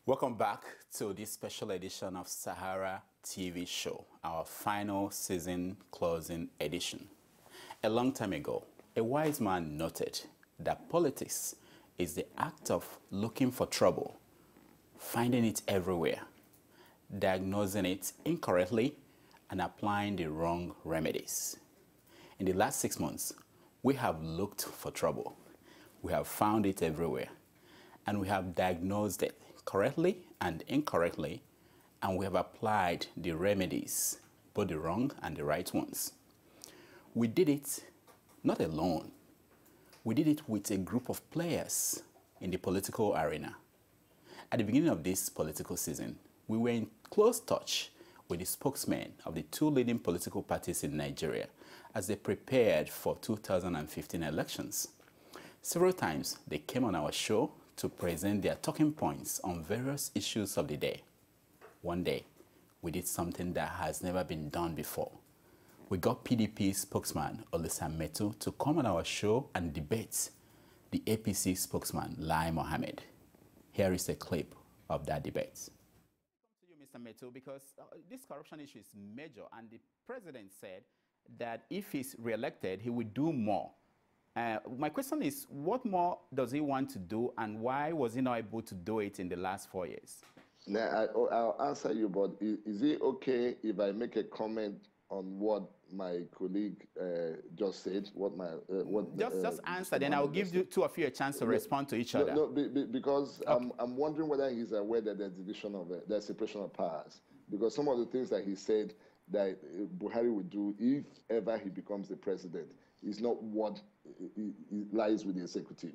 Welcome back to this special edition of Sahara TV show, our final season closing edition. A long time ago, a wise man noted that politics is the act of looking for trouble, finding it everywhere, diagnosing it incorrectly, and applying the wrong remedies. In the last 6 months, we have looked for trouble. We have found it everywhere, and we have diagnosed it correctly and incorrectly, and we have applied the remedies, both the wrong and the right ones. We did it not alone. We did it with a group of players in the political arena. At the beginning of this political season, we were in close touch with the spokesmen of the two leading political parties in Nigeria as they prepared for 2015 elections. Several times, they came on our show to present their talking points on various issues of the day. One day, we did something that has never been done before. We got PDP spokesman Olisa Metu to come on our show and debate the APC spokesman Lai Mohammed. Here is a clip of that debate. To you, Mr. Metu, because this corruption issue is major, and the president said that if he's re-elected, he will do more. My question is, what more does he want to do, and why was he not able to do it in the last 4 years? Now, I'll answer you, but is it okay if I make a comment on what my colleague just said? Just answer, then I'll give you two of you a chance to respond to each other. No, because okay. I'm wondering whether he's aware that there's division of there's separation of powers. Because some of the things that he said that Buhari would do if ever he becomes the president is not what lies with the executive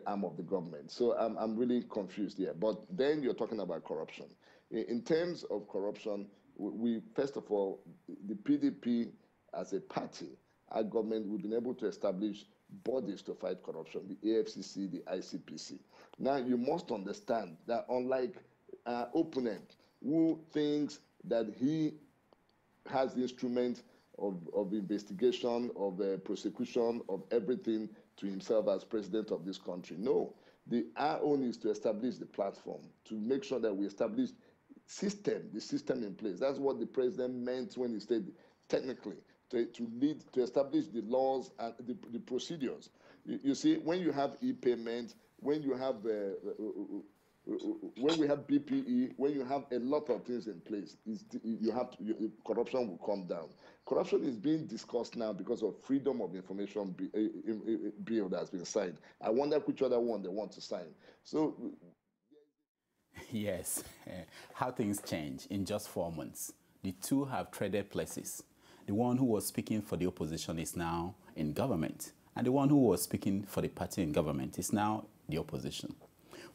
arm of the government. So I'm really confused here. But then you're talking about corruption. In terms of corruption, we first of all, the PDP as a party, our government, we've been able to establish bodies to fight corruption, the AFCC, the ICPC. Now, you must understand that unlike our opponent who thinks that he has the instrument of investigation, of prosecution, of everything to himself as president of this country. No, our own is to establish the platform, to make sure that we establish the system in place. That's what the president meant when he said, technically, to establish the laws and the procedures. You see, when you have e-payment, when you have when we have BPE, when you have a lot of things in place, corruption will come down. Corruption is being discussed now because of freedom of information bill that has been signed. I wonder which other one they want to sign. So, yes, how things change in just 4 months. The two have traded places. The one who was speaking for the opposition is now in government, and the one who was speaking for the party in government is now the opposition,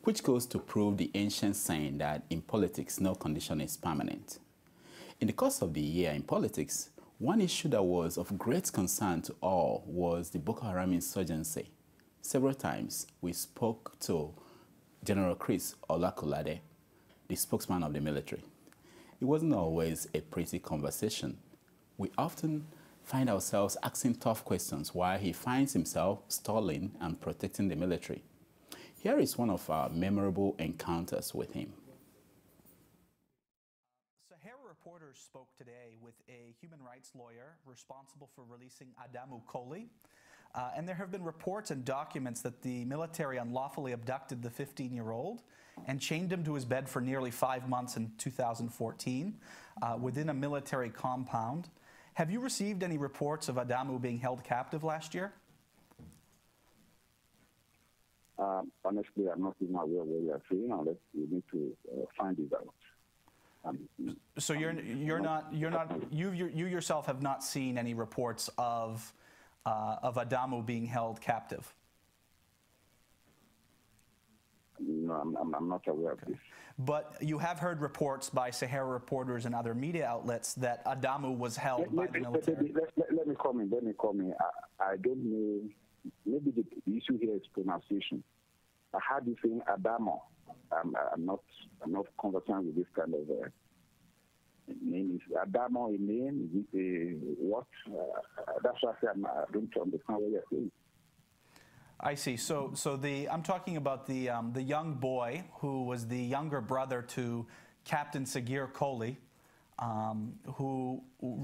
which goes to prove the ancient saying that in politics, no condition is permanent. In the course of the year in politics, one issue that was of great concern to all was the Boko Haram insurgency. Several times, we spoke to General Chris Olakolade, the spokesman of the military. It wasn't always a pretty conversation. We often find ourselves asking tough questions while he finds himself stalling and protecting the military. Here is one of our memorable encounters with him. Sahara reporters spoke today with a human rights lawyer responsible for releasing Adamu Koli. And there have been reports and documents that the military unlawfully abducted the 15-year-old and chained him to his bed for nearly 5 months in 2014 within a military compound. Have you received any reports of Adamu being held captive last year? Honestly, I'm not even aware of what you are saying unless you need to find it out. So you yourself have not seen any reports of Adamu being held captive? No, I'm not aware of this. But you have heard reports by Sahara reporters and other media outlets that Adamu was held by the military. Let me comment. I don't know. Maybe the issue here is pronunciation. I heard you saying Adamu. I'm not conversant with this kind of name. Is Adamu a name? Is it a what? That's why I don't understand what you're saying. I see. So I'm talking about the young boy who was the younger brother to Captain Sagir Kohli, who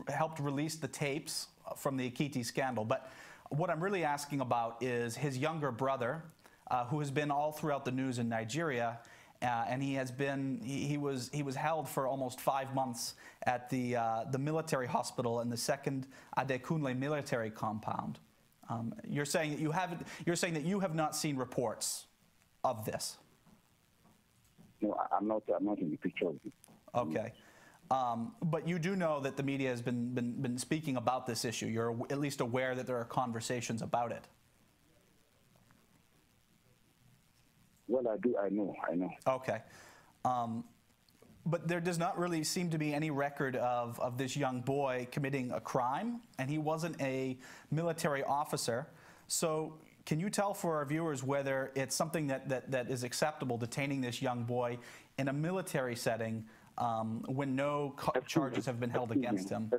helped release the tapes from the Ekiti scandal. But what I'm really asking about is his younger brother, who has been all throughout the news in Nigeria, and he was held for almost 5 months at the military hospital in the 2nd Adekunle military compound. You're saying that you have not seen reports of this. No, I'm not in the picture of it. Okay. But you do know that the media has been speaking about this issue. You're at least aware that there are conversations about it. Well, I do. I know. Okay. But there does not really seem to be any record of this young boy committing a crime, and he wasn't a military officer. So can you tell for our viewers whether it's something that is acceptable, detaining this young boy in a military setting when no charges have been held against him?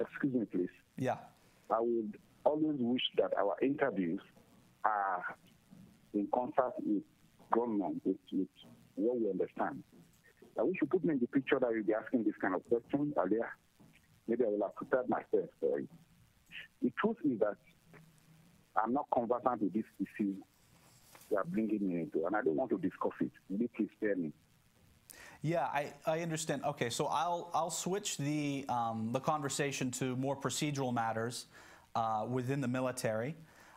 Excuse me, please. Yeah. I would always wish that our interviews are in concert with grown men, with what we understand. I wish you put me in the picture that you'll be asking this kind of question earlier. Maybe I will have prepared myself for it. The truth is that I'm not conversant with this issue you are bringing me into, and I don't want to discuss it. Will you please spare me? Yeah, I understand. Okay, so I'll switch the conversation to more procedural matters within the military,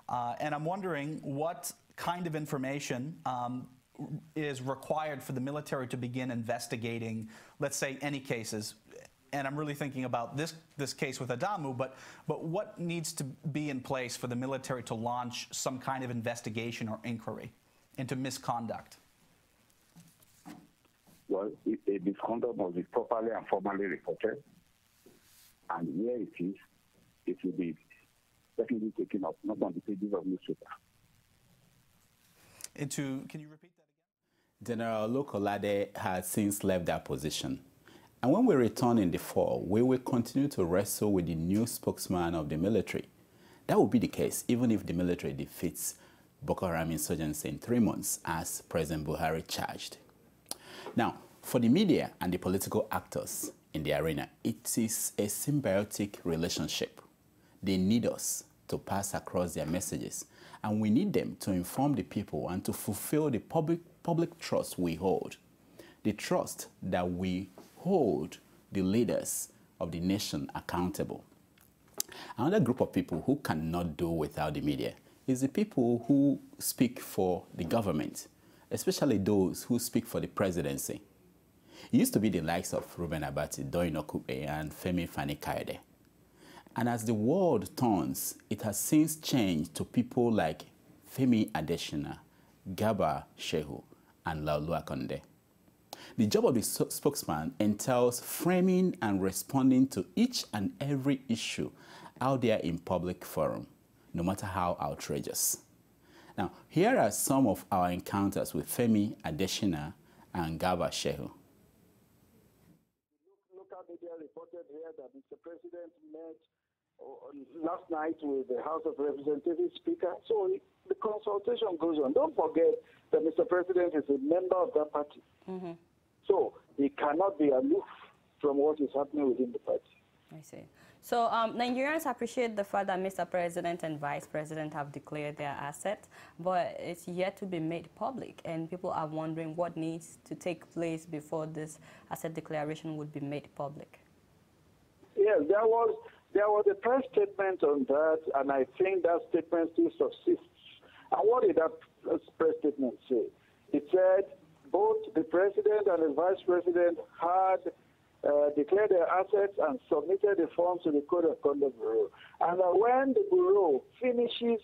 and I'm wondering what kind of information is required for the military to begin investigating, let's say, any cases. And I'm really thinking about this case with Adamu, but what needs to be in place for the military to launch some kind of investigation or inquiry into misconduct? Well, a misconduct must be properly and formally reported, and where it is, it will be definitely taken up, not on the pages of newspaper. Can you repeat that again? General Olokolade has since left that position. And when we return in the fall, we will continue to wrestle with the new spokesman of the military. That will be the case even if the military defeats Boko Haram insurgency in 3 months, as President Buhari charged. Now, for the media and the political actors in the arena, it is a symbiotic relationship. They need us to pass across their messages, and we need them to inform the people and to fulfill the public trust we hold. The trust that we hold the leaders of the nation accountable. Another group of people who cannot do without the media is the people who speak for the government, especially those who speak for the presidency. It used to be the likes of Reuben Abati, Doyin Okupe, and Femi Fani-Kayode. And as the world turns, it has since changed to people like Femi Adesina, Garba Shehu, and Laolu Akonde. The job of the spokesman entails framing and responding to each and every issue out there in public forum, no matter how outrageous. Now, here are some of our encounters with Femi Adesina and Garba Shehu. Local media reported here that Mr. President met last night with the House of Representatives Speaker. So the consultation goes on. Don't forget that Mr. President is a member of that party. Mm-hmm. So he cannot be aloof from what is happening within the party. I see. So Nigerians appreciate the fact that Mr. President and Vice President have declared their assets, but it's yet to be made public, and people are wondering what needs to take place before this asset declaration would be made public. Yes, there was a press statement on that, and I think that statement still subsists. And what did that press statement say? It said both the president and the vice president had declared their assets and submitted the forms to the Code of Conduct Bureau. And when the Bureau finishes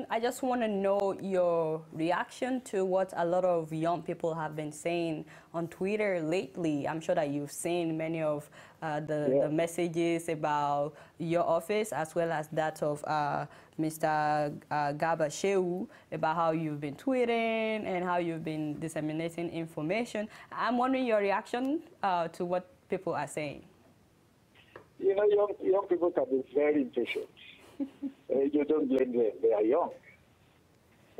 I just want to know your reaction to what a lot of young people have been saying on Twitter lately. I'm sure that you've seen many of the messages about your office, as well as that of Mr. Garba Shehu, about how you've been tweeting and how you've been disseminating information. I'm wondering your reaction to what people are saying. You know, young people can be very impatient. You don't blame them. They are young.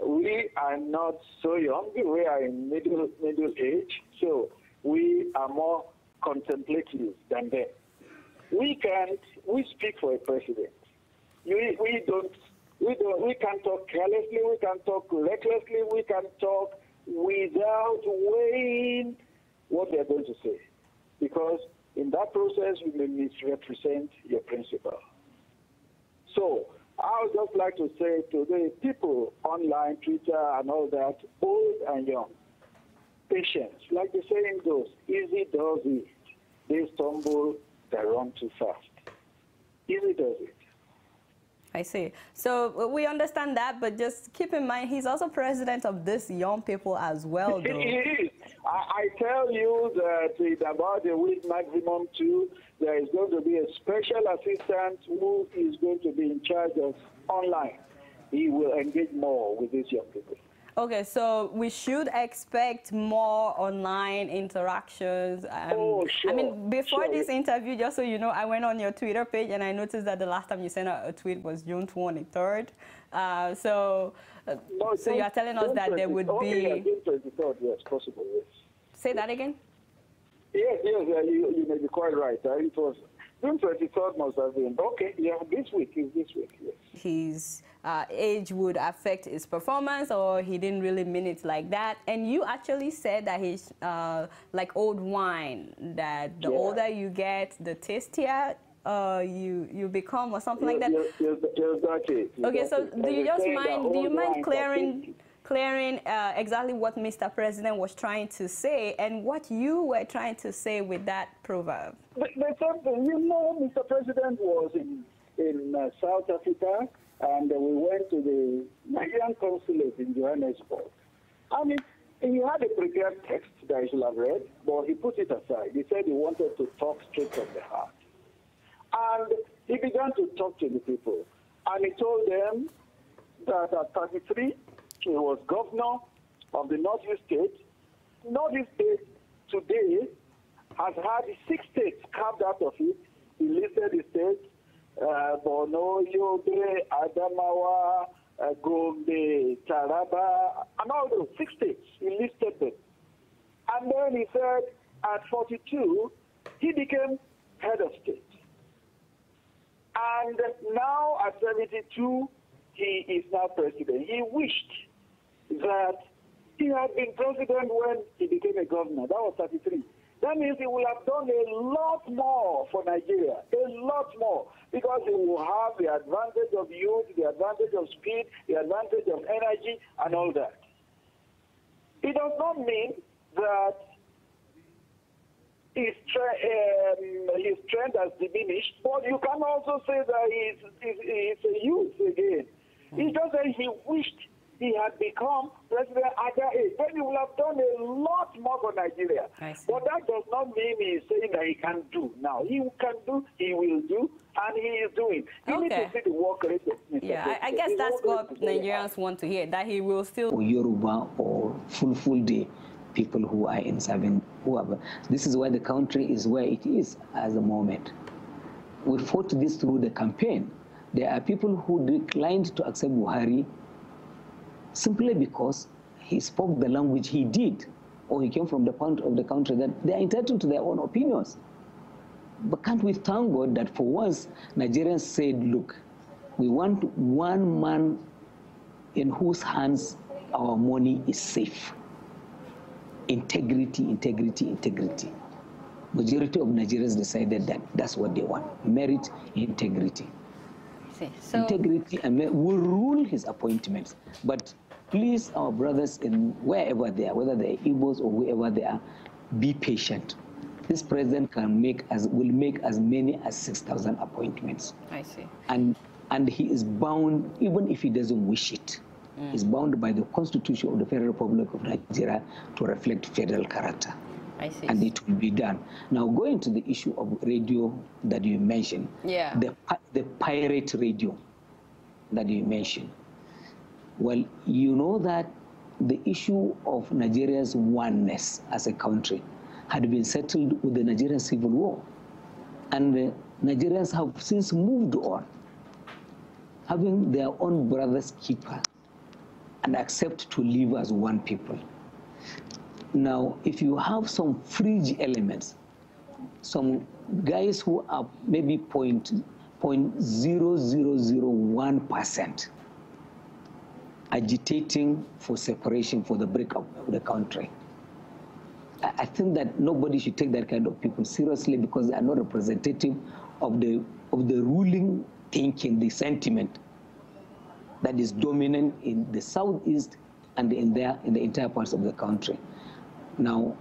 We are not so young. We are in middle age, so we are more contemplative than them. We speak for a president. We can talk carelessly, we can talk recklessly, we can talk without weighing what they're going to say. Because in that process, you may misrepresent your principle. So I would just like to say to the people online, Twitter and all that, old and young, patience. Like the saying goes, easy does it. They stumble, they run too fast. Easy does it. I see. So we understand that, but just keep in mind, he's also president of these young people as well, though. He is. I tell you that in about a week maximum too, there is going to be a special assistant who is going to be in charge of online. He will engage more with these young people. Okay, so we should expect more online interactions. Oh, sure. I mean, before this interview, just so you know, I went on your Twitter page and I noticed that the last time you sent out a tweet was June 23rd. So you are telling us that there would be... Yeah, June 23rd, yes, possible, yes. Say that again? Yes, you may be quite right. It was June 23rd must have been. Okay, yeah, this week, yes. His age would affect his performance, or he didn't really mean it like that. And you actually said that he's like old wine, that the older you get, the tastier you become, or something like that. Exactly. Okay, so do you mind clearing exactly what Mr. President was trying to say and what you were trying to say with that proverb? You know, Mr. President was in South Africa, and we went to the Nigerian consulate in Johannesburg. I mean, he had a prepared text that he should have read, but he put it aside. He said he wanted to talk straight from the heart. And he began to talk to the people. And he told them that at 33, he was governor of the Northeast State. Northeast State today has had 6 states carved out of it. He listed the states, Borno, Yobe, Adamawa, Gombe, Taraba, and all those 6 states. He listed them. And then he said at 42, he became head of state. And now at 72, he is now president. He wished that he had been president when he became a governor. That was 33. That means he will have done a lot more for Nigeria, a lot more, because he will have the advantage of youth, the advantage of speed, the advantage of energy, and all that. It does not mean that his strength has diminished, but you can also say that he's a youth again. He just said he wished he had become president at that age. Then he will have done a lot more for Nigeria. But that does not mean he is saying that he can do now. He can do, he will do, and he is doing. You need to see the work rate of Mr. Yeah, I guess that's what Nigerians want to hear, that he will still... Yoruba or full day people who are in serving whoever. This is why the country is where it is at the moment. We fought this through the campaign. There are people who declined to accept Buhari simply because he spoke the language he did, or he came from the point of the country that they are entitled to their own opinions. But can't we thank God that for once Nigerians said, look, we want one man in whose hands our money is safe. Integrity, integrity, integrity. Majority of Nigerians decided that that's what they want. Merit, integrity. So integrity and will rule his appointments. But please, our brothers in wherever they are, whether they're Igbos or wherever they are, be patient. This president will make as many as 6,000 appointments. I see. And he is bound, even if he doesn't wish it, is bound by the Constitution of the Federal Republic of Nigeria to reflect federal character. I see. And it will be done. Now, going to the issue of radio that you mentioned, the pirate radio that you mentioned. Well, you know that the issue of Nigeria's oneness as a country had been settled with the Nigerian Civil War. And the Nigerians have since moved on. having their own brother's keeper and accept to live as one people. Now, if you have some fringe elements, some guys who are maybe 0.0001% agitating for separation, for the breakup of the country, I think that nobody should take that kind of people seriously, because they are not representative of the ruling thinking, the sentiment that is dominant in the southeast and in the entire parts of the country. Now,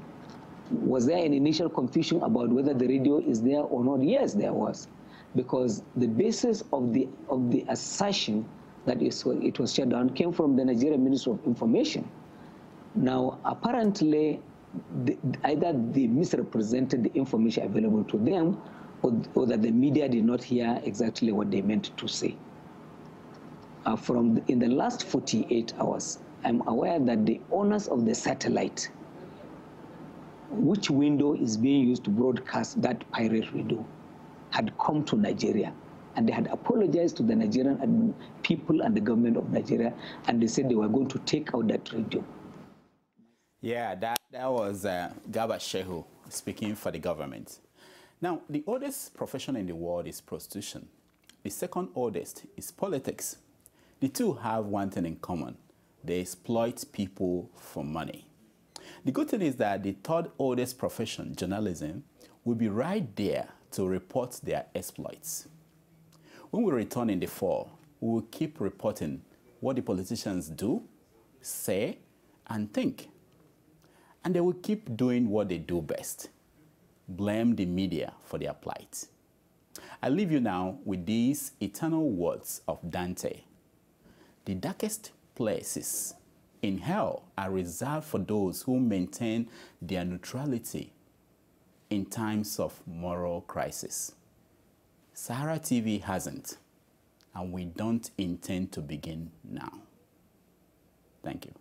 was there an initial confusion about whether the radio is there or not? Yes, there was, because the basis of the assertion that it was shut down came from the Nigerian Ministry of Information. Now, apparently, either they misrepresented the information available to them, or that the media did not hear exactly what they meant to say. In the last 48 hours, I'm aware that the owners of the satellite, which window is being used to broadcast that pirate radio, had come to Nigeria, and they had apologized to the Nigerian people and the government of Nigeria, and they said they were going to take out that radio. Yeah, that was Garba Shehu speaking for the government. Now, the oldest profession in the world is prostitution. The second oldest is politics. The two have one thing in common: they exploit people for money. The good thing is that the third oldest profession, journalism, will be right there to report their exploits. When we return in the fall, we will keep reporting what the politicians do, say, and think. And they will keep doing what they do best: blame the media for their plight. I leave you now with these eternal words of Dante. The darkest places in hell are reserved for those who maintain their neutrality in times of moral crisis. Sahara TV hasn't, and we don't intend to begin now. Thank you.